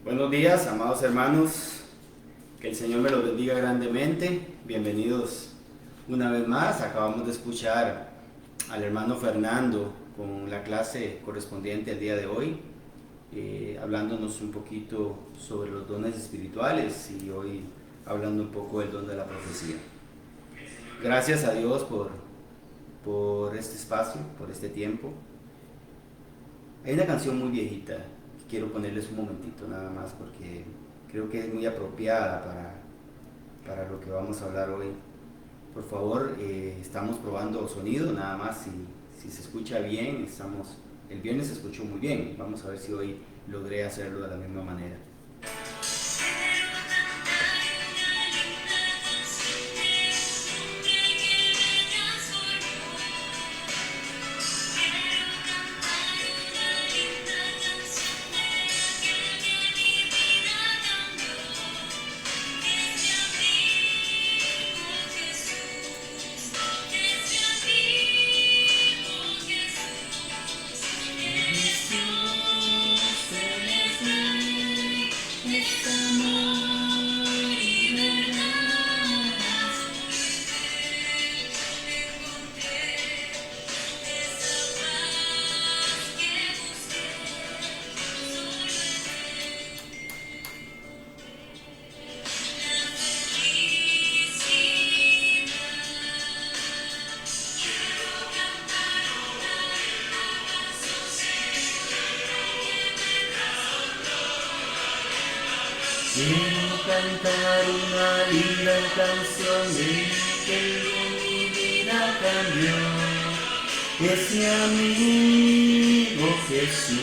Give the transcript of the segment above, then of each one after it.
Buenos días, amados hermanos. Que el Señor me los bendiga grandemente. Bienvenidos una vez más. Acabamos de escuchar al hermano Fernando con la clase correspondiente al día de hoy, hablándonos un poquito sobre los dones espirituales y hoy hablando un poco del don de la profecía. Gracias a Dios por este espacio, por este tiempo. Hay una canción muy viejita, quiero ponerles un momentito nada más porque creo que es muy apropiada para lo que vamos a hablar hoy. Por favor, estamos probando sonido, nada más si se escucha bien. El viernes se escuchó muy bien, vamos a ver si hoy logré hacerlo de la misma manera. Quiero cantar una linda canción de que mi vida cambió. Es mi amigo Jesús,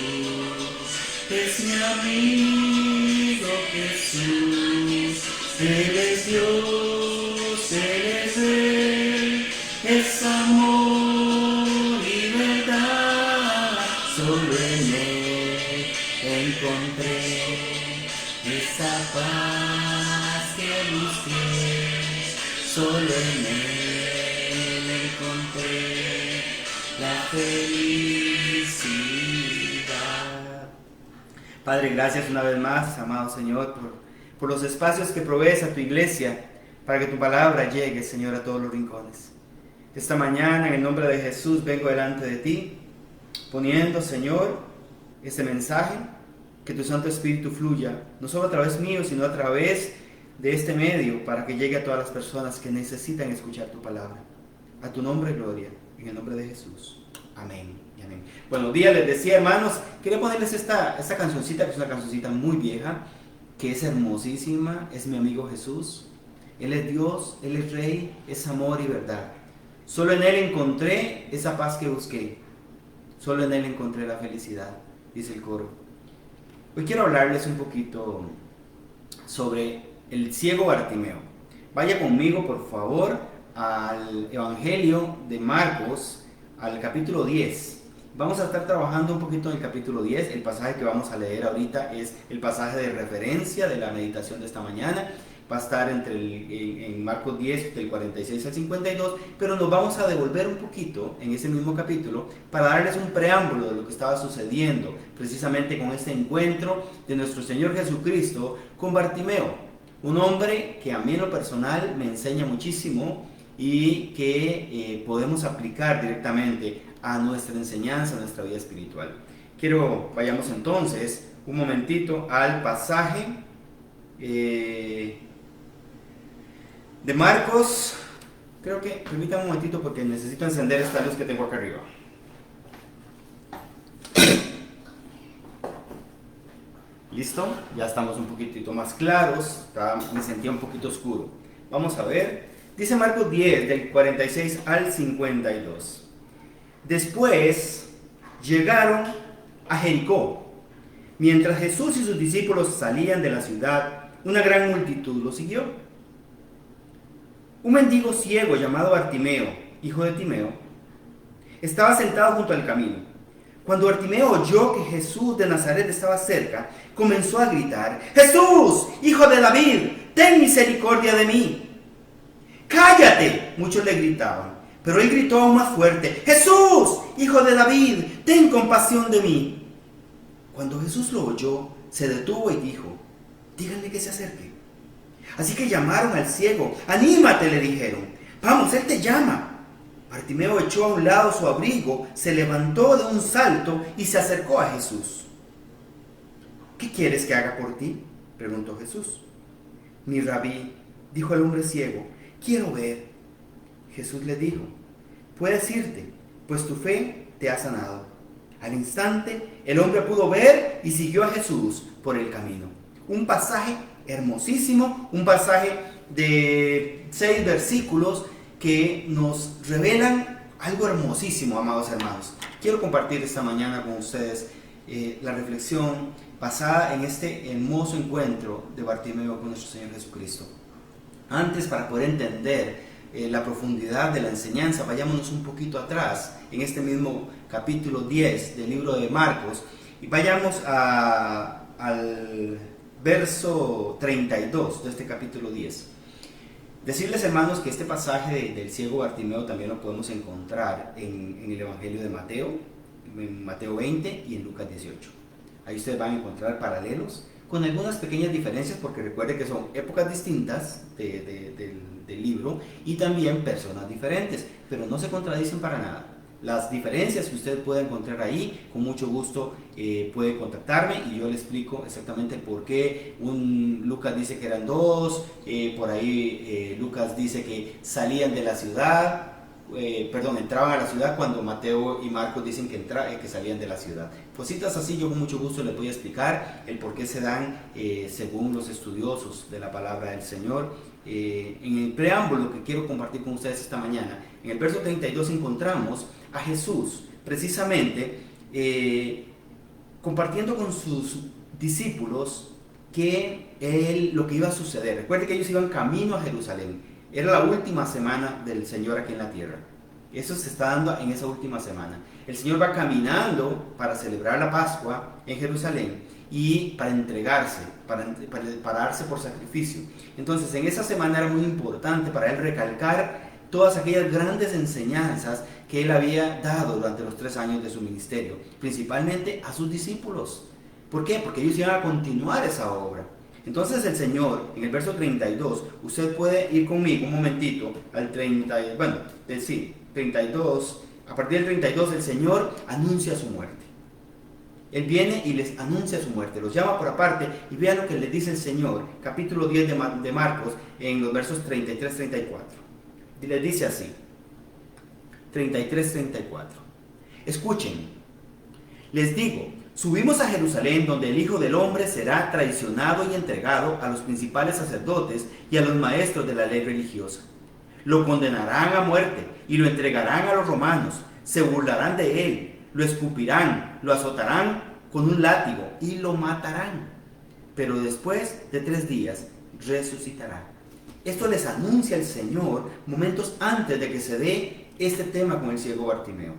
es mi amigo Jesús. Él es Dios, Él es Él, es amor y verdad. Solo en Él encontré esa paz que busqué, solo en Él encontré la felicidad. Padre, gracias una vez más, amado Señor, por los espacios que provees a tu iglesia para que tu palabra llegue, Señor, a todos los rincones. Esta mañana, en el nombre de Jesús, vengo delante de ti, poniendo, Señor, este mensaje. Que tu Santo Espíritu fluya, no solo a través mío, sino a través de este medio, para que llegue a todas las personas que necesitan escuchar tu palabra. A tu nombre, gloria, en el nombre de Jesús. Amén y amén. Buenos días, les decía, hermanos, quería ponerles esta cancioncita, que es una cancioncita muy vieja, que es hermosísima, es mi amigo Jesús. Él es Dios, Él es Rey, es amor y verdad. Solo en Él encontré esa paz que busqué. Solo en Él encontré la felicidad, dice el coro. Hoy quiero hablarles un poquito sobre el ciego Bartimeo. Vaya conmigo, por favor, al Evangelio de Marcos, al capítulo 10. Vamos a estar trabajando un poquito en el capítulo 10. El pasaje que vamos a leer ahorita es el pasaje de referencia de la meditación de esta mañana. Va a estar en Marcos 10, del 46 al 52, pero nos vamos a devolver un poquito en ese mismo capítulo para darles un preámbulo de lo que estaba sucediendo precisamente con este encuentro de nuestro Señor Jesucristo con Bartimeo, un hombre que a mí en lo personal me enseña muchísimo y que podemos aplicar directamente a nuestra enseñanza, a nuestra vida espiritual. Vayamos entonces un momentito al pasaje de Marcos. Creo que, permítanme un momentito porque necesito encender esta luz que tengo acá arriba. ¿Listo? Ya estamos un poquitito más claros, me sentía un poquito oscuro. Vamos a ver, dice Marcos 10, del 46 al 52. Después llegaron a Jericó. Mientras Jesús y sus discípulos salían de la ciudad, una gran multitud lo siguió. Un mendigo ciego llamado Bartimeo, hijo de Timeo, estaba sentado junto al camino. Cuando Bartimeo oyó que Jesús de Nazaret estaba cerca, comenzó a gritar: ¡Jesús, hijo de David, ten misericordia de mí! ¡Cállate!, muchos le gritaban, pero él gritó aún más fuerte: ¡Jesús, hijo de David, ten compasión de mí! Cuando Jesús lo oyó, se detuvo y dijo: díganle que se acerque. Así que llamaron al ciego. Anímate, le dijeron. Vamos, él te llama. Bartimeo echó a un lado su abrigo, se levantó de un salto y se acercó a Jesús. ¿Qué quieres que haga por ti?, preguntó Jesús. Mi rabí, dijo el hombre ciego, quiero ver. Jesús le dijo: puedes irte, pues tu fe te ha sanado. Al instante, el hombre pudo ver y siguió a Jesús por el camino. Un pasaje hermosísimo, un pasaje de 6 versículos que nos revelan algo hermosísimo, amados hermanos. Quiero compartir esta mañana con ustedes la reflexión basada en este hermoso encuentro de Bartimeo con nuestro Señor Jesucristo. Antes, para poder entender la profundidad de la enseñanza, vayámonos un poquito atrás, en este mismo capítulo 10 del libro de Marcos, y vayamos al verso 32 de este capítulo 10. Decirles, hermanos, que este pasaje del ciego Bartimeo también lo podemos encontrar en el Evangelio de Mateo, en Mateo 20 y en Lucas 18. Ahí ustedes van a encontrar paralelos, con algunas pequeñas diferencias, porque recuerde que son épocas distintas del libro y también personas diferentes, pero no se contradicen para nada. Las diferencias que usted pueda encontrar ahí, con mucho gusto puede contactarme y yo le explico exactamente por qué. Lucas dice que eran 2, por ahí Lucas dice que salían de la ciudad, entraban a la ciudad, cuando Mateo y Marcos dicen que salían de la ciudad. Cositas así, yo con mucho gusto les voy a explicar el por qué se dan según los estudiosos de la palabra del Señor. En el preámbulo que quiero compartir con ustedes esta mañana, en el verso 32 encontramos a Jesús precisamente compartiendo con sus discípulos lo que iba a suceder. Recuerden que ellos iban camino a Jerusalén. Era la última semana del Señor aquí en la tierra. Eso se está dando en esa última semana. El Señor va caminando para celebrar la Pascua en Jerusalén y para entregarse, para darse por sacrificio. Entonces, en esa semana era muy importante para él recalcar todas aquellas grandes enseñanzas que él había dado durante los 3 años de su ministerio, principalmente a sus discípulos. ¿Por qué? Porque ellos iban a continuar esa obra. Entonces el Señor, en el verso 32, usted puede ir conmigo un momentito al 32, a partir del 32 el Señor anuncia su muerte. Él viene y les anuncia su muerte, los llama por aparte y vean lo que les dice el Señor, capítulo 10 de Marcos, en los versos 33-34. Y les dice así, 33-34. Escuchen, les digo, subimos a Jerusalén, donde el Hijo del Hombre será traicionado y entregado a los principales sacerdotes y a los maestros de la ley religiosa. Lo condenarán a muerte y lo entregarán a los romanos, se burlarán de él, lo escupirán, lo azotarán con un látigo y lo matarán. Pero después de 3 días resucitará. Esto les anuncia el Señor momentos antes de que se dé este tema con el ciego Bartimeo.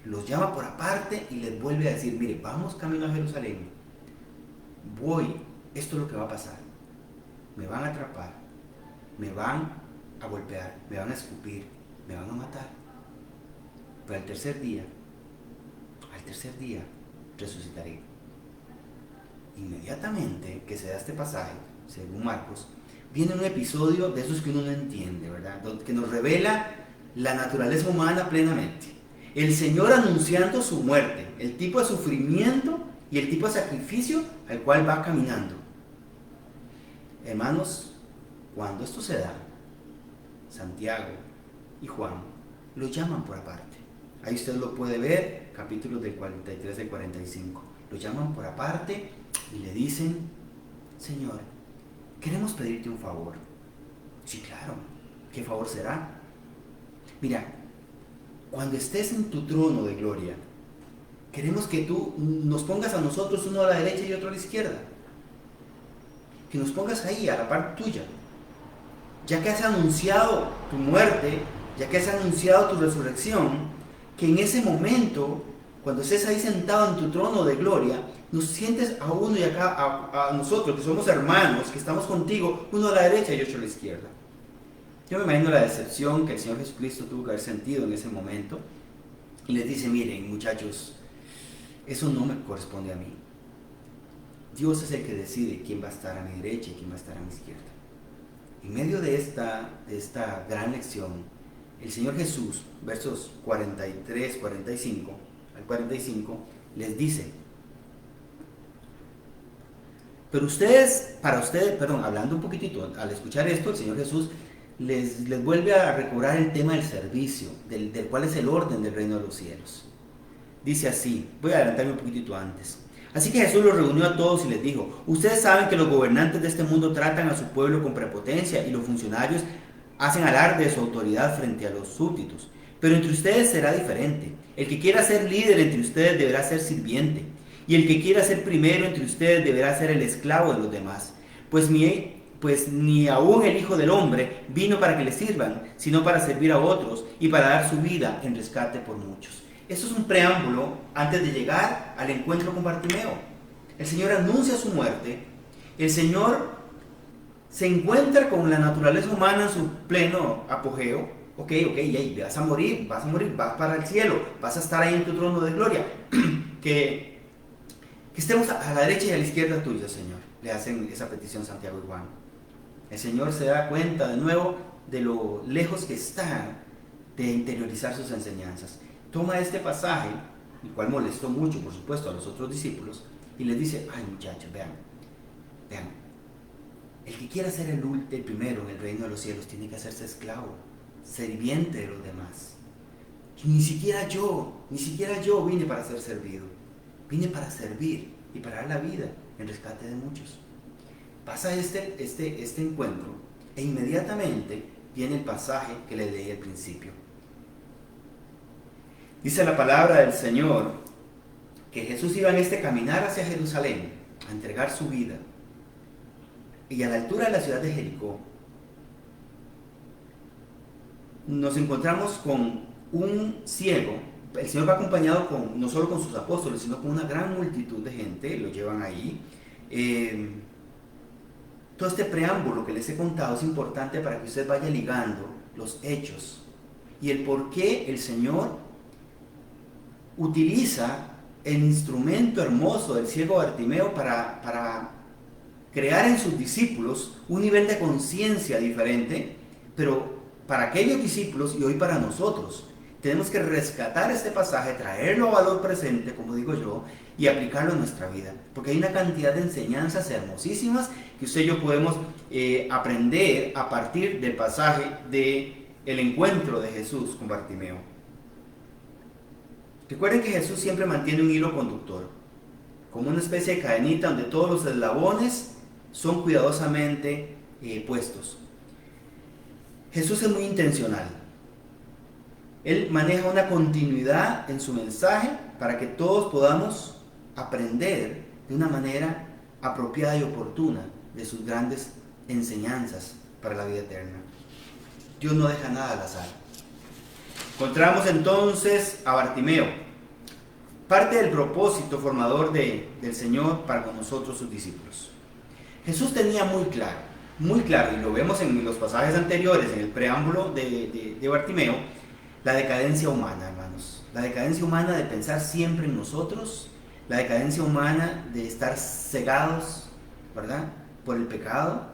Los llama por aparte y les vuelve a decir, mire, vamos camino a Jerusalén. Esto es lo que va a pasar. Me van a atrapar, me van a golpear, me van a escupir, me van a matar. Pero al tercer día resucitaré. Inmediatamente que se da este pasaje, según Marcos, viene un episodio de esos que uno no entiende, ¿verdad? Que nos revela la naturaleza humana plenamente. El Señor anunciando su muerte, el tipo de sufrimiento y el tipo de sacrificio al cual va caminando. Hermanos, cuando esto se da, Santiago y Juan lo llaman por aparte. Ahí usted lo puede ver, capítulos del 43 al 45. Lo llaman por aparte y le dicen, Señor, queremos pedirte un favor. Sí, claro, ¿qué favor será? Mira, cuando estés en tu trono de gloria, queremos que tú nos pongas a nosotros uno a la derecha y otro a la izquierda. Que nos pongas ahí, a la parte tuya. Ya que has anunciado tu muerte, ya que has anunciado tu resurrección, que en ese momento, cuando estés ahí sentado en tu trono de gloria, nos sientes a uno y a nosotros, que somos hermanos, que estamos contigo, uno a la derecha y otro a la izquierda. Yo me imagino la decepción que el Señor Jesucristo tuvo que haber sentido en ese momento. Y les dice, miren muchachos, eso no me corresponde a mí. Dios es el que decide quién va a estar a mi derecha y quién va a estar a mi izquierda. En medio de esta gran lección, el Señor Jesús, versos 43, 45 al 45, les dice: pero hablando un poquitito, al escuchar esto, el Señor Jesús les vuelve a recobrar el tema del servicio, del cual es el orden del reino de los cielos. Dice así, voy a adelantarme un poquitito antes. Así que Jesús los reunió a todos y les dijo: ustedes saben que los gobernantes de este mundo tratan a su pueblo con prepotencia y los funcionarios hacen alarde de su autoridad frente a los súbditos. Pero entre ustedes será diferente. El que quiera ser líder entre ustedes deberá ser sirviente, y el que quiera ser primero entre ustedes deberá ser el esclavo de los demás. Pues ni aún el Hijo del Hombre vino para que le sirvan, sino para servir a otros y para dar su vida en rescate por muchos. Esto es un preámbulo antes de llegar al encuentro con Bartimeo. El Señor anuncia su muerte. El Señor se encuentra con la naturaleza humana en su pleno apogeo. Ok, vas a morir, vas para el cielo, vas a estar ahí en tu trono de gloria. que estemos a la derecha y a la izquierda tuya, Señor. Le hacen esa petición Santiago y Juan. El Señor se da cuenta de nuevo de lo lejos que está de interiorizar sus enseñanzas. Toma este pasaje, el cual molestó mucho, por supuesto, a los otros discípulos, y les dice: ay, muchachos, vean, el que quiera ser el primero en el reino de los cielos tiene que hacerse esclavo, serviente de los demás. Ni siquiera yo vine para ser servido, vine para servir y para dar la vida en rescate de muchos. Pasa este encuentro e inmediatamente viene el pasaje que les leí al principio. Dice la palabra del Señor que Jesús iba en este caminar hacia Jerusalén a entregar su vida, y a la altura de la ciudad de Jericó nos encontramos con un ciego. El Señor va acompañado no solo con sus apóstoles, sino con una gran multitud de gente, lo llevan ahí. Todo este preámbulo que les he contado es importante para que usted vaya ligando los hechos y el por qué el Señor utiliza el instrumento hermoso del ciego Bartimeo para crear en sus discípulos un nivel de conciencia diferente, pero para aquellos discípulos y hoy para nosotros. Tenemos que rescatar este pasaje, traerlo a valor presente, como digo yo, y aplicarlo en nuestra vida. Porque hay una cantidad de enseñanzas hermosísimas que usted y yo podemos aprender a partir del pasaje del encuentro de Jesús con Bartimeo. Recuerden que Jesús siempre mantiene un hilo conductor, como una especie de cadenita donde todos los eslabones son cuidadosamente puestos. Jesús es muy intencional. Él maneja una continuidad en su mensaje para que todos podamos aprender de una manera apropiada y oportuna de sus grandes enseñanzas para la vida eterna. Dios no deja nada al azar. Encontramos entonces a Bartimeo, parte del propósito formador del Señor para con nosotros, sus discípulos. Jesús tenía muy claro, y lo vemos en los pasajes anteriores, en el preámbulo de Bartimeo, la decadencia humana, hermanos. La decadencia humana de pensar siempre en nosotros, la decadencia humana de estar cegados, ¿verdad?, por el pecado,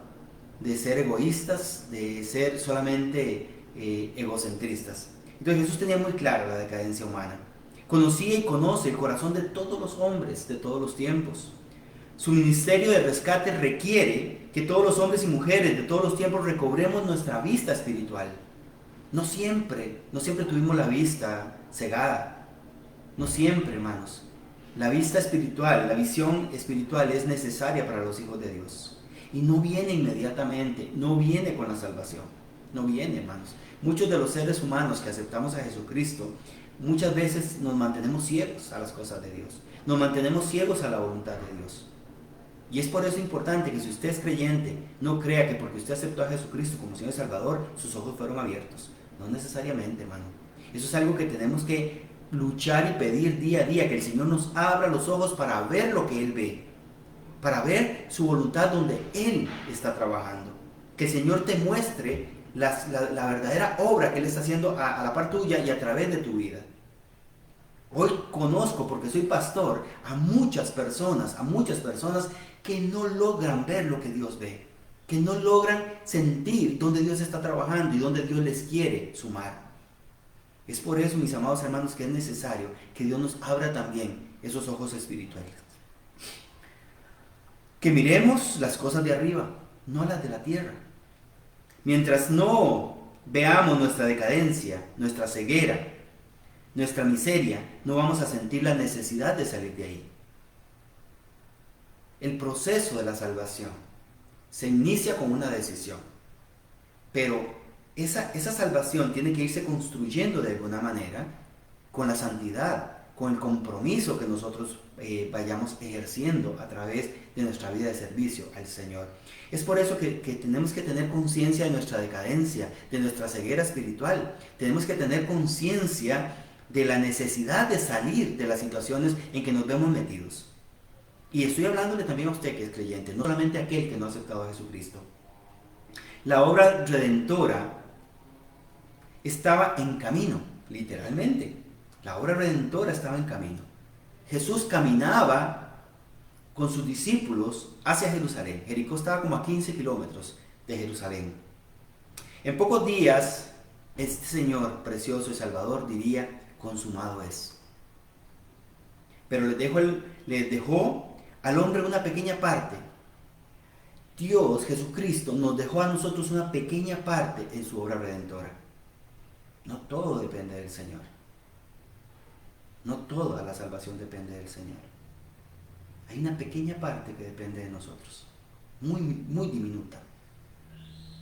de ser egoístas, de ser solamente egocentristas. Entonces Jesús tenía muy claro la decadencia humana. Conocía y conoce el corazón de todos los hombres de todos los tiempos. Su ministerio de rescate requiere que todos los hombres y mujeres de todos los tiempos recobremos nuestra vista espiritual. No siempre tuvimos la vista cegada. No siempre, hermanos. La vista espiritual, la visión espiritual es necesaria para los hijos de Dios. Y no viene inmediatamente, no viene con la salvación. No viene, hermanos. Muchos de los seres humanos que aceptamos a Jesucristo, muchas veces nos mantenemos ciegos a las cosas de Dios. Nos mantenemos ciegos a la voluntad de Dios. Y es por eso importante que si usted es creyente, no crea que porque usted aceptó a Jesucristo como Señor y Salvador, sus ojos fueron abiertos. No necesariamente, hermano. Eso es algo que tenemos que luchar y pedir día a día, que el Señor nos abra los ojos para ver lo que Él ve, para ver su voluntad donde Él está trabajando. Que el Señor te muestre la verdadera obra que Él está haciendo a la par tuya y a través de tu vida. Hoy conozco, porque soy pastor, a muchas personas que no logran ver lo que Dios ve, que no logran sentir dónde Dios está trabajando y dónde Dios les quiere sumar. Es por eso, mis amados hermanos, que es necesario que Dios nos abra también esos ojos espirituales. Que miremos las cosas de arriba, no las de la tierra. Mientras no veamos nuestra decadencia, nuestra ceguera, nuestra miseria, no vamos a sentir la necesidad de salir de ahí. El proceso de la salvación se inicia con una decisión, pero esa salvación tiene que irse construyendo de alguna manera con la santidad, con el compromiso que nosotros vayamos ejerciendo a través de nuestra vida de servicio al Señor. Es por eso que tenemos que tener conciencia de nuestra decadencia, de nuestra ceguera espiritual. Tenemos que tener conciencia de la necesidad de salir de las situaciones en que nos vemos metidos. Y estoy hablándole también a usted que es creyente, no solamente a aquel que no ha aceptado a Jesucristo. La obra redentora estaba en camino, literalmente. La obra redentora estaba en camino. Jesús caminaba con sus discípulos hacia Jerusalén. Jericó estaba como a 15 kilómetros de Jerusalén. En pocos días, este Señor precioso y Salvador diría: consumado es. Pero les dejó al hombre una pequeña parte. Dios, Jesucristo, nos dejó a nosotros una pequeña parte en su obra redentora. No todo depende del Señor. No toda la salvación depende del Señor. Hay una pequeña parte que depende de nosotros, muy, muy diminuta,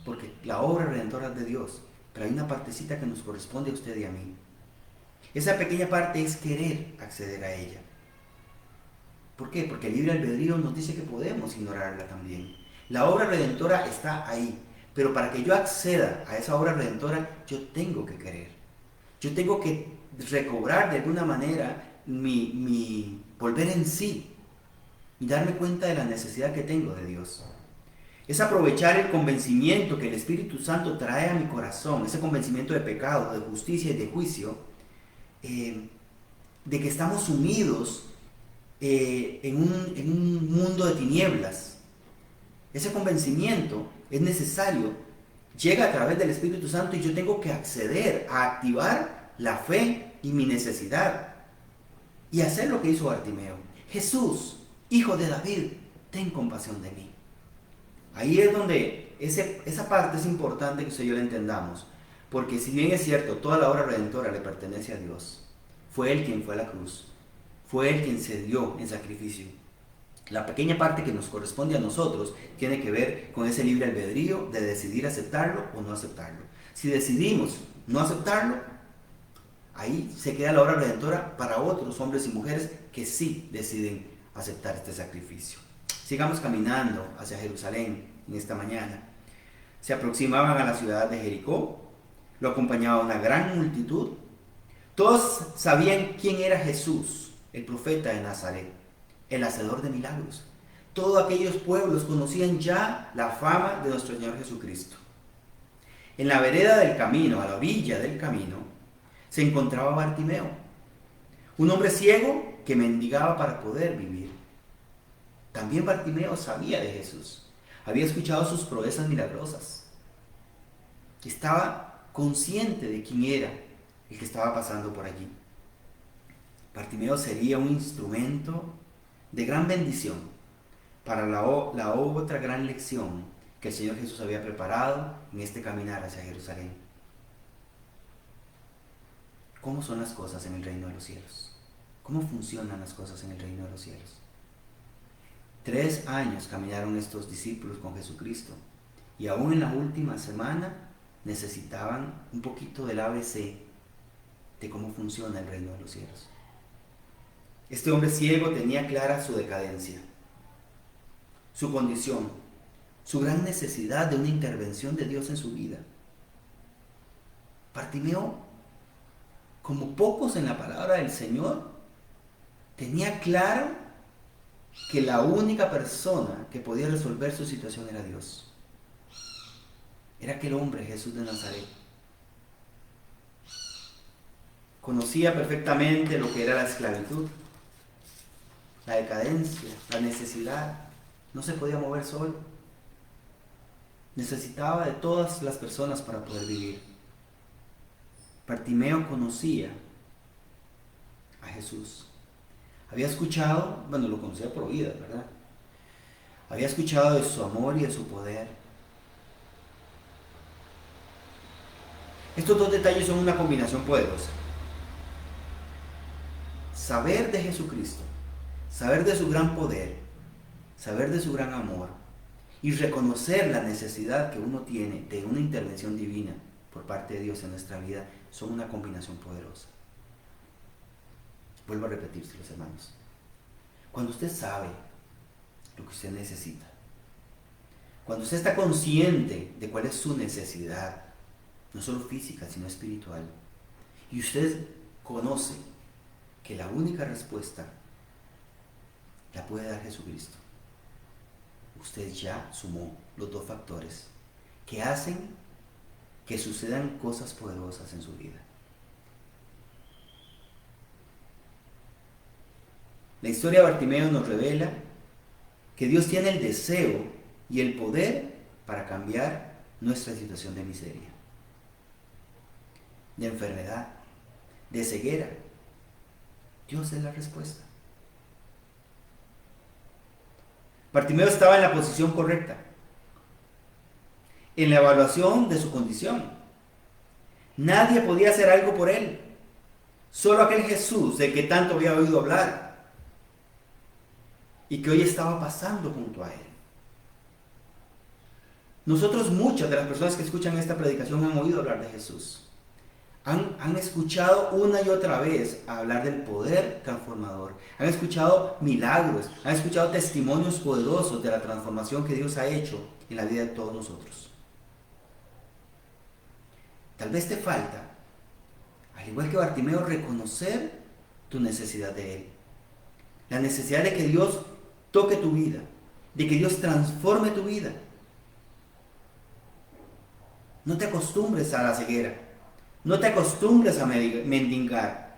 porque la obra redentora es de Dios, pero hay una partecita que nos corresponde a usted y a mí. Esa pequeña parte es querer acceder a ella. ¿Por qué? Porque el libre albedrío nos dice que podemos ignorarla también. La obra redentora está ahí, pero para que yo acceda a esa obra redentora, yo tengo que querer. Yo tengo que recobrar de alguna manera mi volver en sí y darme cuenta de la necesidad que tengo de Dios. Es aprovechar el convencimiento que el Espíritu Santo trae a mi corazón, ese convencimiento de pecado, de justicia y de juicio, de que estamos sumidos en un mundo de tinieblas. Ese convencimiento es necesario, llega a través del Espíritu Santo, y yo tengo que acceder a activar la fe y mi necesidad y hacer lo que hizo Bartimeo. Jesús, Hijo de David, ten compasión de mí. Ahí es donde esa parte es importante que usted y yo la entendamos, porque si bien es cierto, toda la obra redentora le pertenece a Dios, fue Él quien fue a la cruz, fue Él quien se dio en sacrificio. La pequeña parte que nos corresponde a nosotros tiene que ver con ese libre albedrío de decidir aceptarlo o no aceptarlo. Si decidimos no aceptarlo, ahí se queda la obra redentora para otros hombres y mujeres que sí deciden aceptar este sacrificio. Sigamos caminando hacia Jerusalén en esta mañana. Se aproximaban a la ciudad de Jericó, lo acompañaba una gran multitud. Todos sabían quién era Jesús, el profeta de Nazaret, el hacedor de milagros. Todos aquellos pueblos conocían ya la fama de nuestro Señor Jesucristo. En la vereda del camino, a la orilla del camino, se encontraba Bartimeo, un hombre ciego que mendigaba para poder vivir. También Bartimeo sabía de Jesús, había escuchado sus proezas milagrosas, estaba consciente de quién era el que estaba pasando por allí. Bartimeo sería un instrumento de gran bendición para la otra gran lección que el Señor Jesús había preparado en este caminar hacia Jerusalén. ¿Cómo son las cosas en el reino de los cielos? ¿Cómo funcionan las cosas en el reino de los cielos? 3 años caminaron estos discípulos con Jesucristo, y aún en la última semana necesitaban un poquito del ABC de cómo funciona el reino de los cielos. Este hombre ciego tenía clara su decadencia, su condición, su gran necesidad de una intervención de Dios en su vida. Bartimeo, como pocos en la palabra del Señor, tenía claro que la única persona que podía resolver su situación era Dios. Era aquel hombre, Jesús de Nazaret. Conocía perfectamente lo que era la esclavitud, la decadencia, la necesidad. No se podía mover solo. Necesitaba de todas las personas para poder vivir. Bartimeo conocía a Jesús. Había escuchado, bueno, lo conocía por oídas, ¿verdad? Había escuchado de su amor y de su poder. Estos dos detalles son una combinación poderosa. Saber de Jesucristo, saber de su gran poder, saber de su gran amor y reconocer la necesidad que uno tiene de una intervención divina por parte de Dios en nuestra vida son una combinación poderosa. Vuelvo a repetírselos, hermanos. Cuando usted sabe lo que usted necesita, cuando usted está consciente de cuál es su necesidad, no solo física, sino espiritual, y usted conoce que la única respuesta la puede dar Jesucristo, usted ya sumó los dos factores que hacen que sucedan cosas poderosas en su vida. La historia de Bartimeo nos revela que Dios tiene el deseo y el poder para cambiar nuestra situación de miseria, de enfermedad, de ceguera. Dios es la respuesta. Bartimeo estaba en la posición correcta, en la evaluación de su condición. Nadie podía hacer algo por él, solo aquel Jesús del que tanto había oído hablar y que hoy estaba pasando junto a él. Nosotros, muchas de las personas que escuchan esta predicación han oído hablar de Jesús. Han escuchado una y otra vez hablar del poder transformador. Han escuchado milagros, han escuchado testimonios poderosos de la transformación que Dios ha hecho en la vida de todos nosotros. Tal vez te falta, al igual que Bartimeo, reconocer tu necesidad de Él. La necesidad de que Dios toque tu vida, de que Dios transforme tu vida. No te acostumbres a la ceguera. No te acostumbres a mendigar.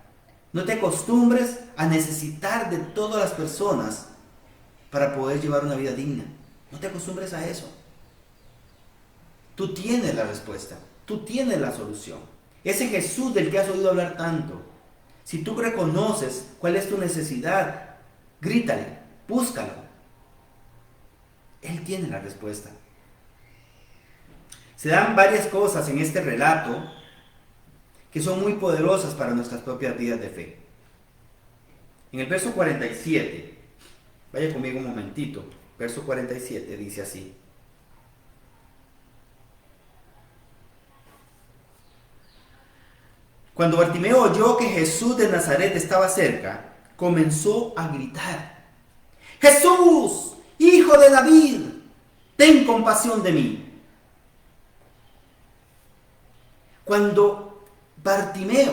No te acostumbres a necesitar de todas las personas para poder llevar una vida digna. No te acostumbres a eso. Tú tienes la respuesta. Tú tienes la solución. Ese Jesús del que has oído hablar tanto. Si tú reconoces cuál es tu necesidad, grítale, búscalo. Él tiene la respuesta. Se dan varias cosas en este relato que son muy poderosas para nuestras propias vidas de fe. En el verso 47, vaya conmigo un momentito, verso 47 dice así: cuando Bartimeo oyó que Jesús de Nazaret estaba cerca, comenzó a gritar: ¡Jesús, hijo de David, ten compasión de mí! Cuando Bartimeo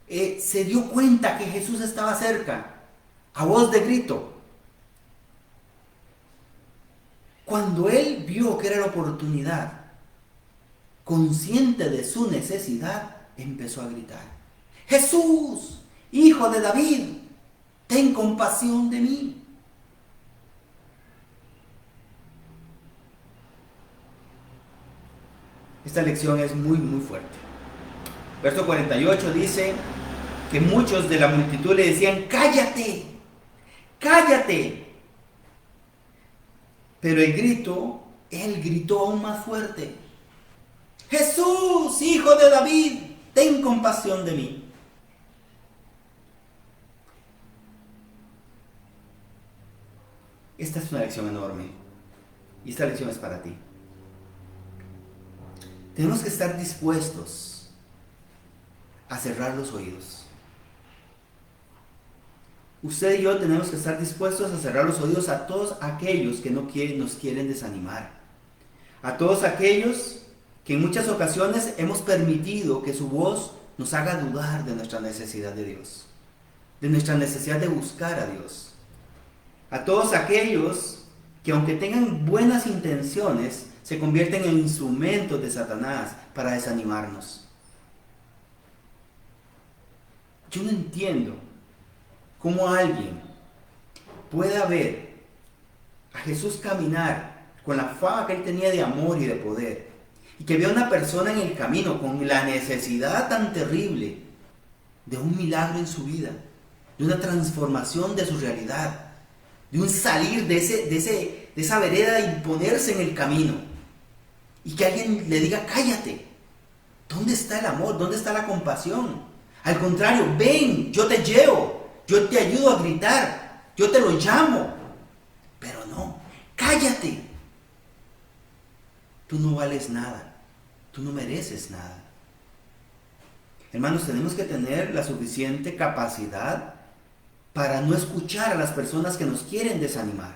se dio cuenta que Jesús estaba cerca, a voz de grito, cuando él vio que era la oportunidad, consciente de su necesidad, empezó a gritar: ¡Jesús, hijo de David, ten compasión de mí! Esta lección es muy, muy fuerte. Verso 48 dice que muchos de la multitud le decían: ¡cállate! ¡cállate! Pero él gritó aún más fuerte: ¡Jesús, hijo de David, ten compasión de mí! Esta es una lección enorme y esta lección es para ti. Tenemos que estar dispuestos a cerrar los oídos. Usted y yo tenemos que estar dispuestos a cerrar los oídos a todos aquellos que nos quieren desanimar. A todos aquellos que en muchas ocasiones hemos permitido que su voz nos haga dudar de nuestra necesidad de Dios, de nuestra necesidad de buscar a Dios. A todos aquellos que, aunque tengan buenas intenciones, se convierten en instrumentos de Satanás para desanimarnos. Yo no entiendo cómo alguien pueda ver a Jesús caminar con la fama que él tenía de amor y de poder, y que vea a una persona en el camino con la necesidad tan terrible de un milagro en su vida, de una transformación de su realidad, de un salir de esa vereda y ponerse en el camino, y que alguien le diga: cállate. ¿Dónde está el amor? ¿Dónde está la compasión? Al contrario, ven, yo te llevo, yo te ayudo a gritar, yo te lo llamo. Pero no, cállate. Tú no vales nada, tú no mereces nada. Hermanos, tenemos que tener la suficiente capacidad para no escuchar a las personas que nos quieren desanimar,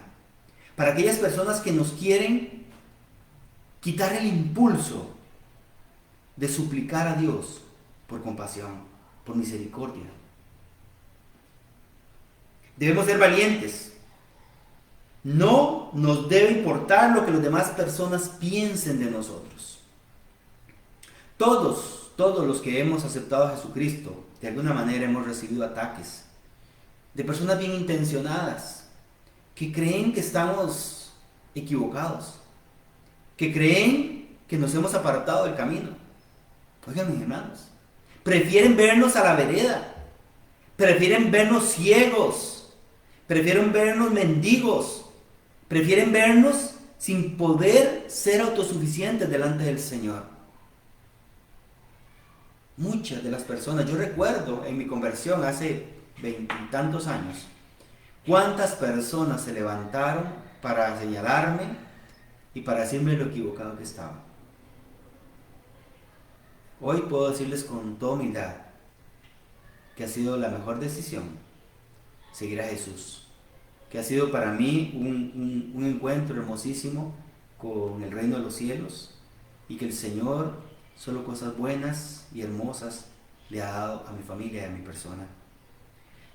para aquellas personas que nos quieren quitar el impulso de suplicar a Dios por compasión, por misericordia. Debemos ser valientes. No nos debe importar lo que las demás personas piensen de nosotros. Todos los que hemos aceptado a Jesucristo, de alguna manera hemos recibido ataques de personas bien intencionadas, que creen que estamos equivocados, que creen que nos hemos apartado del camino. Oigan, mis hermanos, prefieren vernos a la vereda, prefieren vernos ciegos, prefieren vernos mendigos, prefieren vernos sin poder ser autosuficientes delante del Señor. Muchas de las personas, yo recuerdo en mi conversión hace 20 y tantos años, cuántas personas se levantaron para señalarme y para decirme lo equivocado que estaba. Hoy puedo decirles con toda humildad que ha sido la mejor decisión seguir a Jesús, que ha sido para mí un encuentro hermosísimo con el reino de los cielos, y que el Señor solo cosas buenas y hermosas le ha dado a mi familia y a mi persona.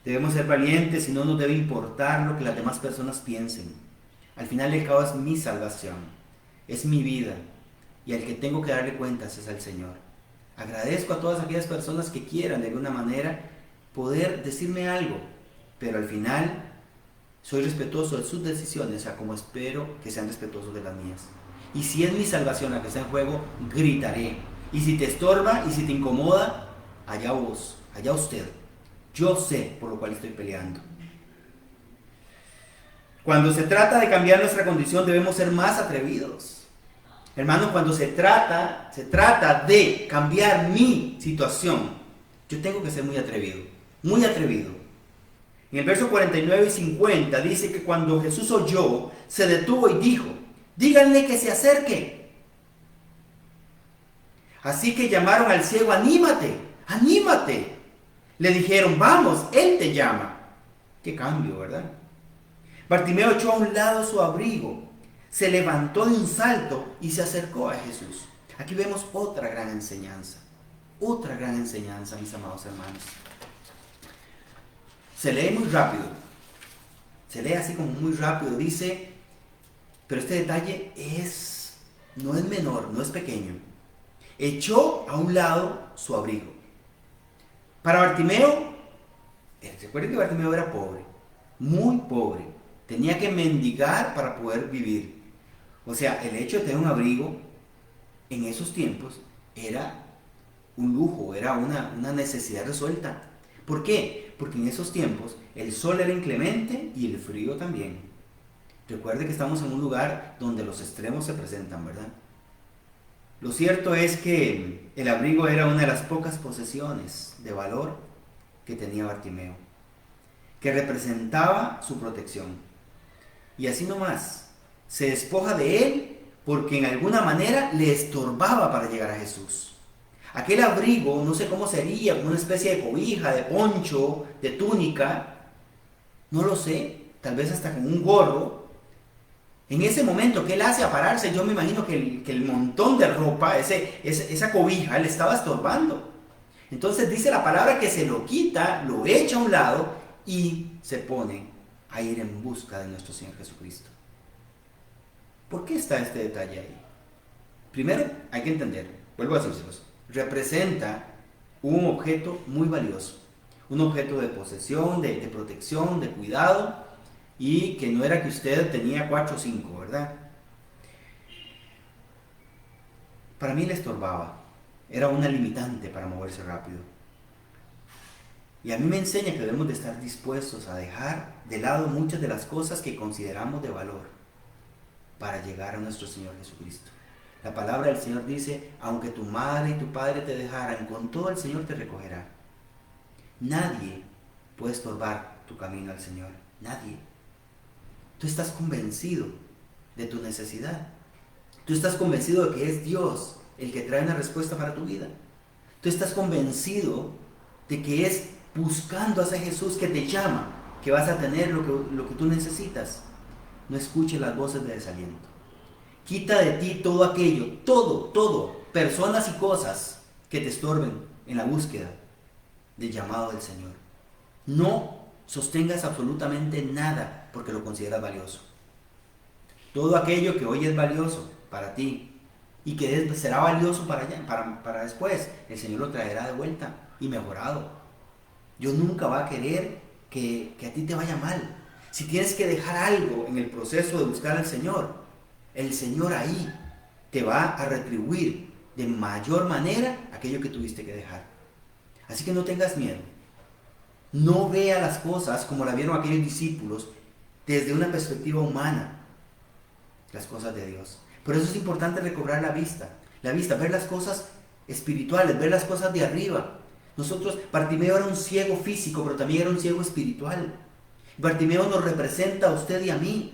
Debemos ser valientes y no nos debe importar lo que las demás personas piensen. Al final del cabo es mi salvación, es mi vida, y al que tengo que darle cuentas es al Señor. Agradezco a todas aquellas personas que quieran de alguna manera poder decirme algo, pero al final soy respetuoso de sus decisiones, o sea, como espero que sean respetuosos de las mías. Y si es mi salvación la que está en juego, gritaré. Y si te estorba y si te incomoda, allá vos, allá usted. Yo sé por lo cual estoy peleando. Cuando se trata de cambiar nuestra condición, debemos ser más atrevidos. Hermano, cuando se trata de cambiar mi situación, yo tengo que ser muy atrevido, muy atrevido. En el verso 49 y 50 dice que cuando Jesús oyó, se detuvo y dijo: díganle que se acerque. Así que llamaron al ciego: anímate, anímate. Le dijeron: vamos, él te llama. Qué cambio, ¿verdad? Bartimeo echó a un lado su abrigo, se levantó de un salto y se acercó a Jesús. Aquí vemos otra gran enseñanza, mis amados hermanos. Se lee muy rápido, se lee así como muy rápido, dice, pero este detalle no es menor, no es pequeño. Echó a un lado su abrigo. Para Bartimeo, recuerden que Bartimeo era pobre, muy pobre, tenía que mendigar para poder vivir. O sea, el hecho de tener un abrigo en esos tiempos era un lujo, era una necesidad resuelta. ¿Por qué? Porque en esos tiempos el sol era inclemente y el frío también. Recuerde que estamos en un lugar donde los extremos se presentan, ¿verdad? Lo cierto es que el abrigo era una de las pocas posesiones de valor que tenía Bartimeo, que representaba su protección. Y así nomás, se despoja de él porque en alguna manera le estorbaba para llegar a Jesús. Aquel abrigo, no sé cómo sería, como una especie de cobija, de poncho, de túnica, no lo sé, tal vez hasta con un gorro. En ese momento que él hace a pararse, yo me imagino que el montón de ropa, esa cobija, le estaba estorbando. Entonces dice la palabra que se lo quita, lo echa a un lado y se pone a ir en busca de nuestro Señor Jesucristo. ¿Por qué está este detalle ahí? Primero, hay que entender, vuelvo a decírselos, representa un objeto muy valioso, un objeto de posesión, de protección, de cuidado, y que no era que usted tenía 4 o 5, ¿verdad? Para mí le estorbaba, era una limitante para moverse rápido. Y a mí me enseña que debemos de estar dispuestos a dejar de lado muchas de las cosas que consideramos de valor para llegar a nuestro Señor Jesucristo. La palabra del Señor dice, aunque tu madre y tu padre te dejaran, con todo el Señor te recogerá. Nadie puede estorbar tu camino al Señor, nadie. Tú estás convencido de tu necesidad. Tú estás convencido de que es Dios el que trae una respuesta para tu vida. Tú estás convencido de que es buscando a ese Jesús que te llama, que vas a tener lo que tú necesitas. No escuches las voces de desaliento. Quita de ti todo aquello, todo, personas y cosas que te estorben en la búsqueda del llamado del Señor. No sostengas absolutamente nada porque lo consideras valioso. Todo aquello que hoy es valioso para ti y que será valioso para después, el Señor lo traerá de vuelta y mejorado. Dios nunca va a querer que a ti te vaya mal. Si tienes que dejar algo en el proceso de buscar al Señor, el Señor ahí te va a retribuir de mayor manera aquello que tuviste que dejar. Así que no tengas miedo. No vea las cosas como la vieron aquellos discípulos desde una perspectiva humana, las cosas de Dios. Por eso es importante recobrar la vista, ver las cosas espirituales, ver las cosas de arriba. Bartimeo era un ciego físico, pero también era un ciego espiritual. Bartimeo nos representa a usted y a mí.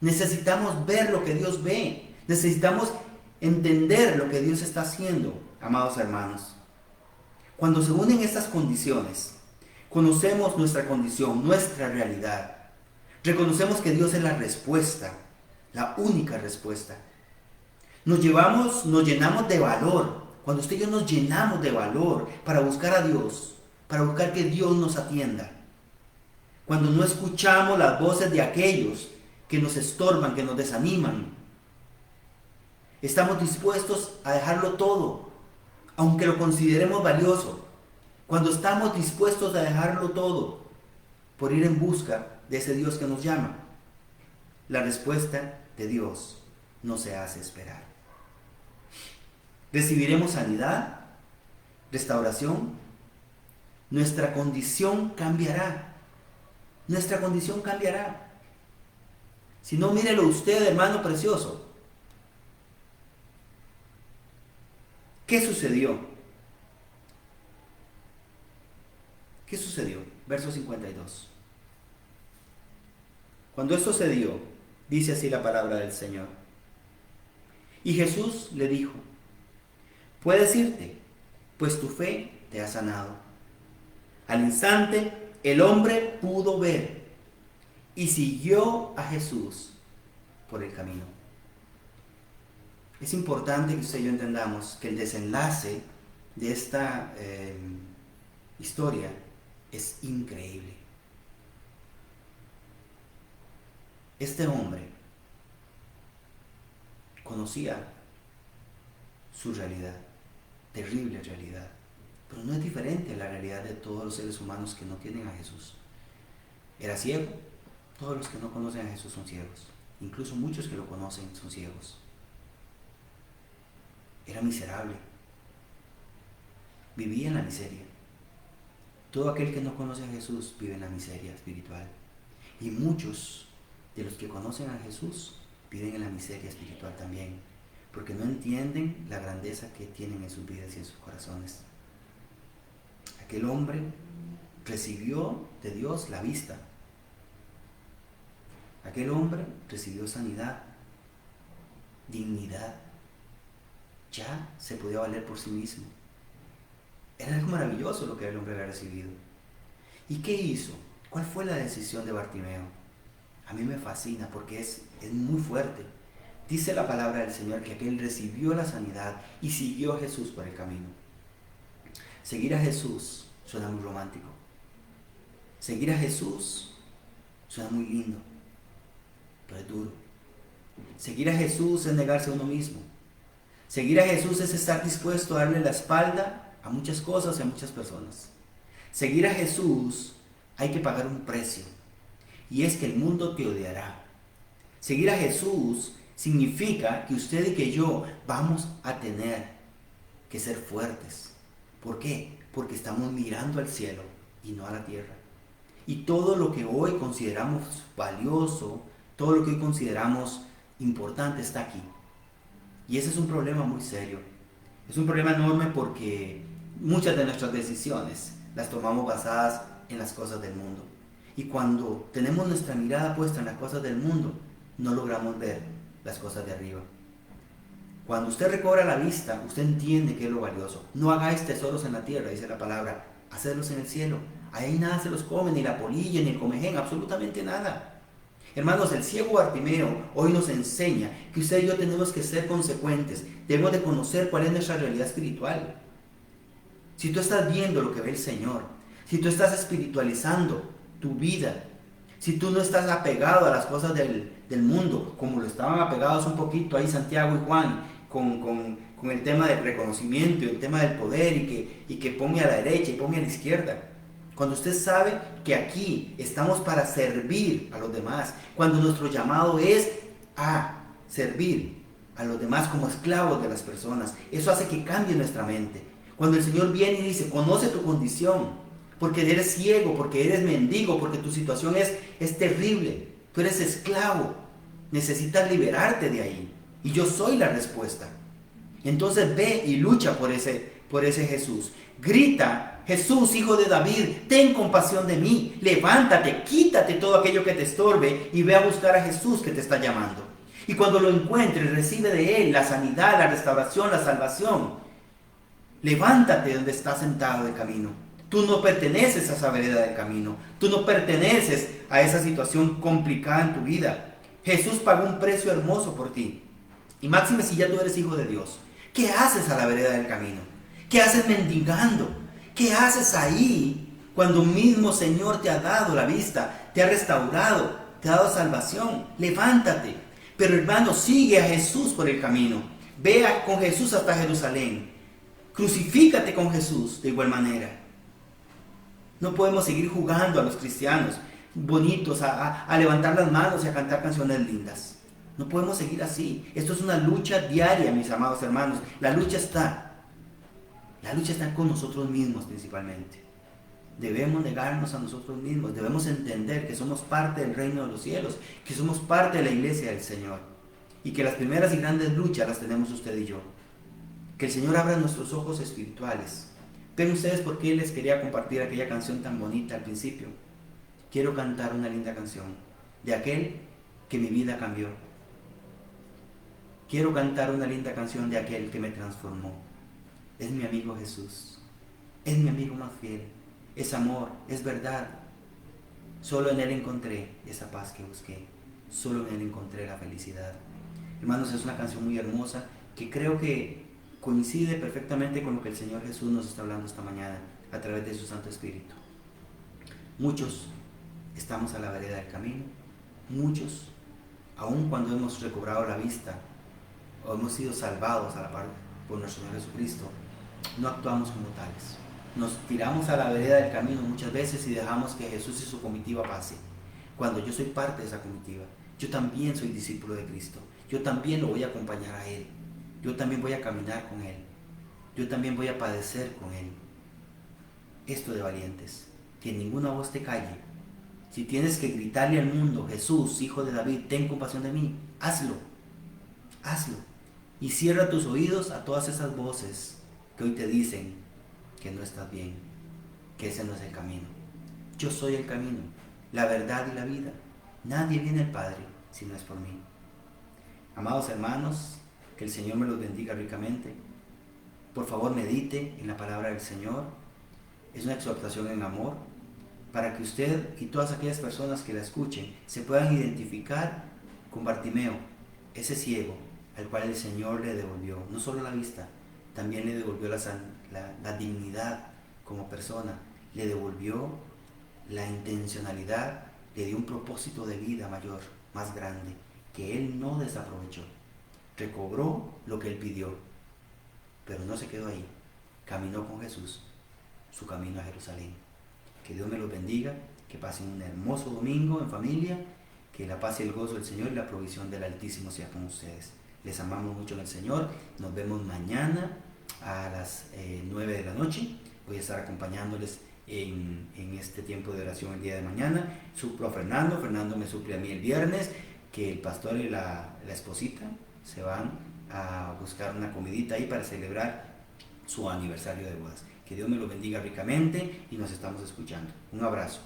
Necesitamos ver lo que Dios ve. Necesitamos entender lo que Dios está haciendo, amados hermanos. Cuando se unen estas condiciones, conocemos nuestra condición, nuestra realidad. Reconocemos que Dios es la respuesta, la única respuesta. Nos llenamos de valor. Cuando usted y yo nos llenamos de valor para buscar a Dios, para buscar que Dios nos atienda. Cuando no escuchamos las voces de aquellos que nos estorban, que nos desaniman. Estamos dispuestos a dejarlo todo, aunque lo consideremos valioso. Cuando estamos dispuestos a dejarlo todo por ir en busca de ese Dios que nos llama, la respuesta de Dios no se hace esperar. Recibiremos sanidad, restauración. Nuestra condición cambiará. Nuestra condición cambiará. Si no, mírelo usted, hermano precioso. ¿Qué sucedió? ¿Qué sucedió? Verso 52. Cuando esto se dio, dice así la palabra del Señor. Y Jesús le dijo, puedes irte, pues tu fe te ha sanado. Al instante, el hombre pudo ver y siguió a Jesús por el camino. Es importante que usted y yo entendamos que el desenlace de esta historia es increíble. Este hombre conocía su realidad, terrible realidad, pero no es diferente a la realidad de todos los seres humanos que no tienen a Jesús. Era ciego. Todos los que no conocen a Jesús son ciegos. Incluso muchos que lo conocen son ciegos. Era miserable. Vivía en la miseria. Todo aquel que no conoce a Jesús vive en la miseria espiritual. Y muchos de los que conocen a Jesús viven en la miseria espiritual también, porque no entienden la grandeza que tienen en sus vidas y en sus corazones. Aquel hombre recibió de Dios la vista. Aquel hombre recibió sanidad, dignidad. Ya se podía valer por sí mismo. Era algo maravilloso lo que el hombre había recibido. ¿Y qué hizo? ¿Cuál fue la decisión de Bartimeo? A mí me fascina porque es muy fuerte. Dice la palabra del Señor que aquel recibió la sanidad y siguió a Jesús por el camino. Seguir a Jesús suena muy romántico. Seguir a Jesús suena muy lindo, pero es duro. Seguir a Jesús es negarse a uno mismo. Seguir a Jesús es estar dispuesto a darle la espalda a muchas cosas y a muchas personas. Seguir a Jesús hay que pagar un precio, y es que el mundo te odiará. Seguir a Jesús significa que usted y que yo vamos a tener que ser fuertes. ¿Por qué? Porque estamos mirando al cielo y no a la tierra. Y todo lo que hoy consideramos valioso, todo lo que hoy consideramos importante está aquí. Y ese es un problema muy serio. Es un problema enorme porque muchas de nuestras decisiones las tomamos basadas en las cosas del mundo. Y cuando tenemos nuestra mirada puesta en las cosas del mundo, no logramos ver las cosas de arriba. Cuando usted recobra la vista, usted entiende que es lo valioso. No hagáis tesoros en la tierra, dice la palabra, hacedlos en el cielo. Ahí nada se los come, ni la polilla, ni el comején, absolutamente nada. Hermanos, el ciego Bartimeo hoy nos enseña que usted y yo tenemos que ser consecuentes. Debemos de conocer cuál es nuestra realidad espiritual. Si tú estás viendo lo que ve el Señor, si tú estás espiritualizando tu vida, si tú no estás apegado a las cosas del mundo, como lo estaban apegados un poquito ahí Santiago y Juan, con el tema del reconocimiento y el tema del poder y que ponga a la derecha y ponga a la izquierda. Cuando usted sabe que aquí estamos para servir a los demás, cuando nuestro llamado es a servir a los demás como esclavos de las personas, eso hace que cambie nuestra mente. Cuando el Señor viene y dice, conoce tu condición, porque eres ciego, porque eres mendigo, porque tu situación es terrible, tú eres esclavo, necesitas liberarte de ahí, y yo soy la respuesta. Entonces ve y lucha por ese Jesús. Grita, Jesús, hijo de David, ten compasión de mí, levántate, quítate todo aquello que te estorbe y ve a buscar a Jesús que te está llamando. Y cuando lo encuentres, recibe de Él la sanidad, la restauración, la salvación. Levántate donde estás sentado de camino. Tú no perteneces a esa vereda del camino. Tú no perteneces a esa situación complicada en tu vida. Jesús pagó un precio hermoso por ti. Y máxime si ya tú eres hijo de Dios. ¿Qué haces a la vereda del camino? ¿Qué haces mendigando? ¿Qué haces ahí cuando un mismo Señor te ha dado la vista, te ha restaurado, te ha dado salvación? Levántate. Pero hermano, sigue a Jesús por el camino. Ve con Jesús hasta Jerusalén. Crucifícate con Jesús de igual manera. No podemos seguir jugando a los cristianos bonitos, a levantar las manos y a cantar canciones lindas. No podemos seguir así. Esto es una lucha diaria, mis amados hermanos. La lucha está con nosotros mismos principalmente. Debemos negarnos a nosotros mismos. Debemos entender que somos parte del reino de los cielos, que somos parte de la iglesia del Señor. Y que las primeras y grandes luchas las tenemos usted y yo. Que el Señor abra nuestros ojos espirituales. ¿Ven ustedes por qué les quería compartir aquella canción tan bonita al principio? Quiero cantar una linda canción de aquel que mi vida cambió. Quiero cantar una linda canción de aquel que me transformó. Es mi amigo Jesús. Es mi amigo más fiel. Es amor, es verdad. Solo en Él encontré esa paz que busqué. Solo en Él encontré la felicidad. Hermanos, es una canción muy hermosa que creo que coincide perfectamente con lo que el Señor Jesús nos está hablando esta mañana a través de su Santo Espíritu. Muchos estamos a la vereda del camino. Muchos, aun cuando hemos recobrado la vista o hemos sido salvados a la par por nuestro Señor Jesucristo, no actuamos como tales. Nos tiramos a la vereda del camino muchas veces y dejamos que Jesús y su comitiva pase. Cuando yo soy parte de esa comitiva, yo también soy discípulo de Cristo. Yo también lo voy a acompañar a Él. Yo también voy a caminar con Él. Yo también voy a padecer con Él. Esto de valientes, que ninguna voz te calle. Si tienes que gritarle al mundo, Jesús, hijo de David, ten compasión de mí, hazlo. Hazlo. Y cierra tus oídos a todas esas voces que hoy te dicen que no estás bien, que ese no es el camino. Yo soy el camino, la verdad y la vida. Nadie viene al Padre si no es por mí. Amados hermanos, que el Señor me los bendiga ricamente. Por favor, medite en la palabra del Señor. Es una exhortación en amor para que usted y todas aquellas personas que la escuchen se puedan identificar con Bartimeo, ese ciego al cual el Señor le devolvió no solo la vista, también le devolvió la dignidad como persona, le devolvió la intencionalidad, le dio un propósito de vida mayor, más grande, que él no desaprovechó. Recobró lo que él pidió, pero no se quedó ahí. Caminó con Jesús su camino a Jerusalén. Que Dios me los bendiga, que pasen un hermoso domingo en familia, que la paz y el gozo del Señor y la provisión del Altísimo sea con ustedes. Les amamos mucho en el Señor. Nos vemos mañana a las 9 de la noche. Voy a estar acompañándoles en este tiempo de oración el día de mañana. Suplo a Fernando. Fernando me suple a mí el viernes, que el pastor y la esposita se van a buscar una comidita ahí para celebrar su aniversario de bodas. Que Dios me lo bendiga ricamente y nos estamos escuchando. Un abrazo.